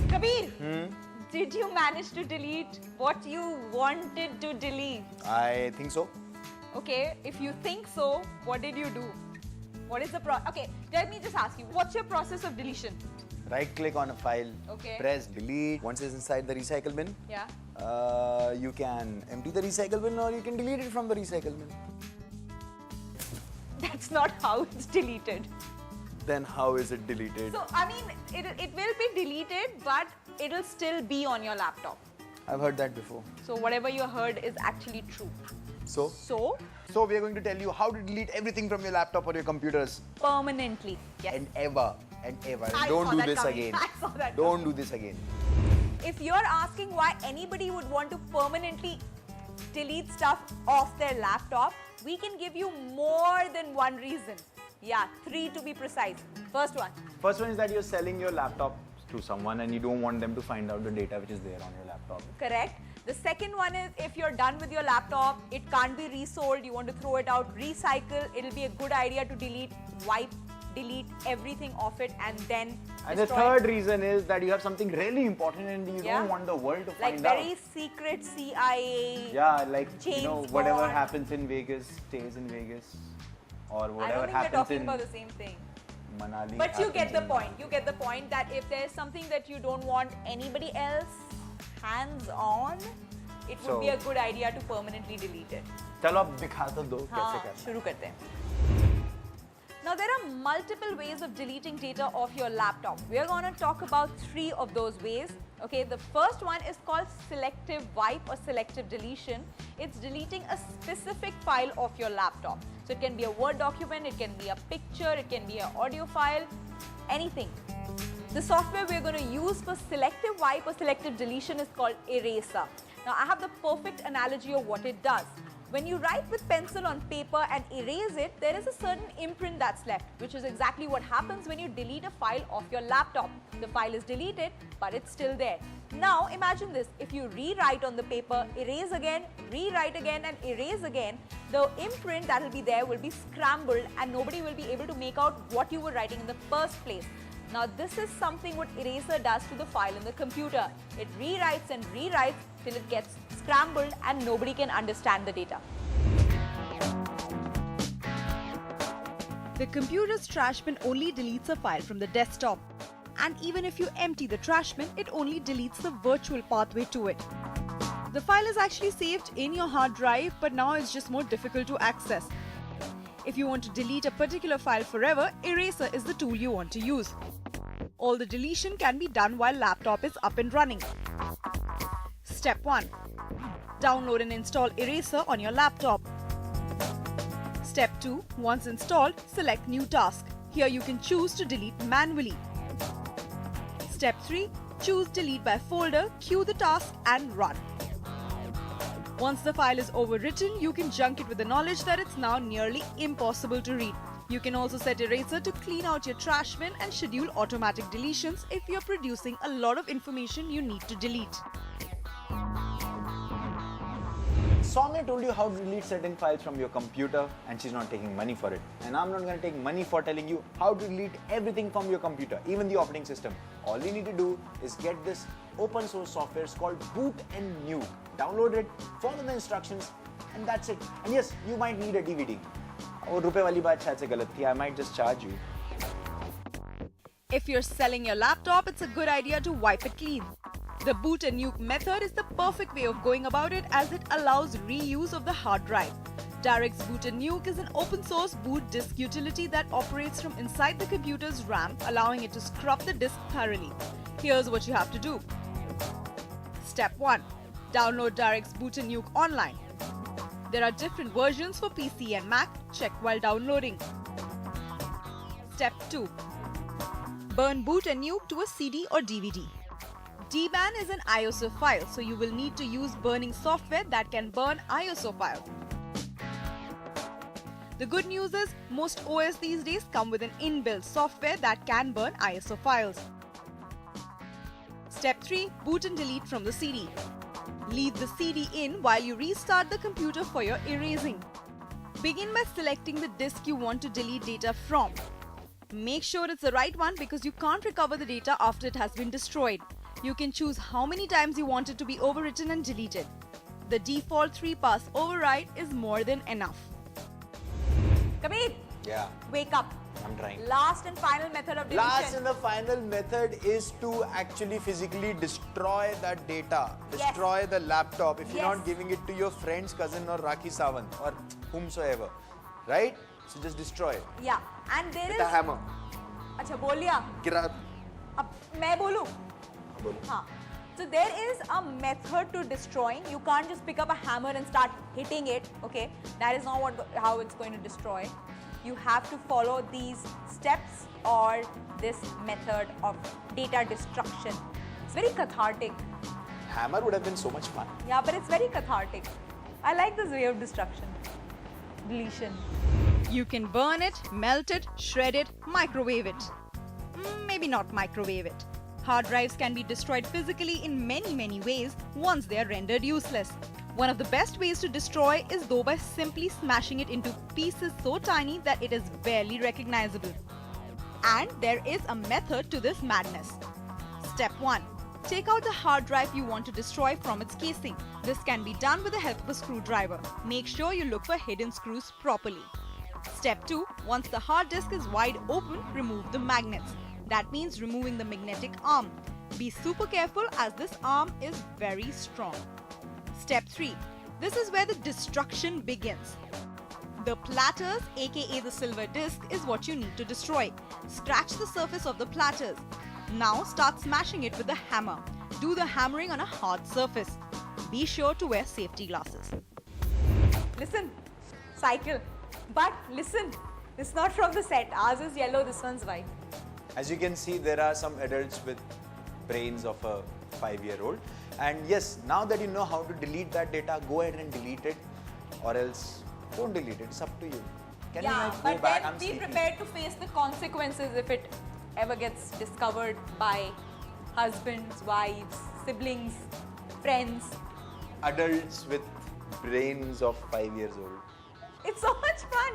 Kabir, did you manage to delete what you wanted to delete? I think so. Okay, if you think so, what did you do? What is the Okay, let me just ask you, what's your process of deletion? Right click on a file, Okay. press delete. Once it's inside the recycle bin, Yeah. you can empty the recycle bin or you can delete it from the recycle bin. That's not how it's deleted. Then how is it deleted? So, I mean, it will be deleted, but it'll still be on your laptop. I've heard that before. So, whatever you heard is actually true. So we are going to tell you how to delete everything from your laptop or your computers. Permanently. Yes. And ever. And I don't saw do that this coming. again. I saw that Don't do this again. If you're asking why anybody would want to permanently delete stuff off their laptop, we can give you more than one reason. Yeah, 3 to be precise. First one. First one is that you're selling your laptop to someone and you don't want them to find out the data which is there on your laptop. Correct. The second one is if you're done with your laptop, it can't be resold, you want to throw it out, recycle, it'll be a good idea to delete everything off it and then And the destroy third it. reason is that you have something really important and you Yeah. don't want the world to Like find out. very secret CIA. Yeah, like, James whatever Bond. happens in Vegas stays in Vegas. Or I whatever don't think we're happens talking in about the same thing. Manali. But you get happens the in- point. You get the point that if there's something that you don't want anybody else hands on, it would So- be a good idea to permanently delete it. चलो अब दिखा तो दो कैसे हाँ, करना है. शुरू करते हैं. Now there are multiple ways of deleting data off your laptop. We are going to talk about 3 of those ways. Okay, the first one is called selective wipe or selective deletion. It's deleting a specific file off your laptop. So it can be a Word document, it can be a picture, it can be an audio file, anything. The software we're going to use for selective wipe or selective deletion is called Eraser. Now I have the perfect analogy of what it does. When you write with pencil on paper and erase it, there is a certain imprint that's left, which is exactly what happens when you delete a file off your laptop. The file is deleted, but it's still there. Now imagine this, if you rewrite on the paper, erase again, rewrite again and erase again, the imprint that will be there will be scrambled and nobody will be able to make out what you were writing in the first place. Now this is something what Eraser does to the file in the computer. It rewrites and rewrites till it gets scrambled and nobody can understand the data. The computer's trash bin only deletes a file from the desktop. And even if you empty the trash bin, it only deletes the virtual pathway to it. The file is actually saved in your hard drive, but now it's just more difficult to access. If you want to delete a particular file forever, Eraser is the tool you want to use. All the deletion can be done while laptop is up and running. Step 1. Download and install Eraser on your laptop. Step 2. Once installed, select New Task. Here you can choose to delete manually. Step 3. Choose Delete by folder, queue the task and run. Once the file is overwritten, you can junk it with the knowledge that it's now nearly impossible to read. You can also set Eraser to clean out your trash bin and schedule automatic deletions if you're producing a lot of information you need to delete. Soumya told you how to delete certain files from your computer and she's not taking money for it. And I'm not going to take money for telling you how to delete everything from your computer, even the operating system. All you need to do is get this open source software. It's called Boot and Nuke. Download it, follow the instructions, and that's it. And yes, you might need a DVD. और रुपए वाली बात शायद से गलत थी. I might just charge you. If you're selling your laptop, it's a good idea to wipe it clean. The boot and nuke method is the perfect way of going about it as it allows reuse of the hard drive. Direct's Boot and Nuke is an open source boot disk utility that operates from inside the computer's RAM, allowing it to scrub the disk thoroughly. Here's what you have to do. Step 1. Download Direct's Boot and Nuke online. There are different versions for PC and Mac. Check while downloading. Step 2. Burn Boot and Nuke to a CD or DVD. DBAN is an ISO file, so you will need to use burning software that can burn ISO files. The good news is, most OS these days come with an inbuilt software that can burn ISO files. Step 3. Boot and delete from the CD. Leave the CD in while you restart the computer for your erasing. Begin by selecting the disk you want to delete data from. Make sure it's the right one because you can't recover the data after it has been destroyed. You can choose how many times you want it to be overwritten and deleted. The default 3-pass override is more than enough. Kabir, Yeah, wake up. I'm trying. Last and final method of deletion. Last and the final method is to actually physically destroy that data. Destroy the laptop if you're not giving it to your friend's cousin or Rakhi Sawant or whomsoever. Right? So just destroy it. Yeah, and there With is... a hammer. अच्छा बोल लिया. Gira. अब मैं बोलूं? बोलो. हाँ. So there is a method to destroying. You can't just pick up a hammer and start hitting it. Okay, that is not how it's going to destroy. You have to follow these steps or this method of data destruction. It's very cathartic. Hammer would have been so much fun. Yeah, but it's very cathartic. I like this way of destruction. Deletion. You can burn it, melt it, shred it, microwave it. Maybe not microwave it. Hard drives can be destroyed physically in many ways once they are rendered useless. One of the best ways to destroy is though by simply smashing it into pieces so tiny that it is barely recognizable. And there is a method to this madness. Step 1. Take out the hard drive you want to destroy from its casing. This can be done with the help of a screwdriver. Make sure you look for hidden screws properly. Step 2. Once the hard disk is wide open, remove the magnets. That means removing the magnetic arm. Be super careful as this arm is very strong. Step 3. This is where the destruction begins. The platters, aka the silver disc, is what you need to destroy. Scratch the surface of the platters. Now start smashing it with the hammer. Do the hammering on a hard surface. Be sure to wear safety glasses. Listen, cycle. But listen, it's not from the set. Ours is yellow, this one's white. As you can see, there are some adults with brains of a 5-year-old. And yes, now that you know how to delete that data, go ahead and delete it, or else don't delete it. It's up to you. Can you like go back? Then be prepared to face the consequences if it ever gets discovered by husbands, wives, siblings, friends. Adults with brains of 5 years old. It's so much fun.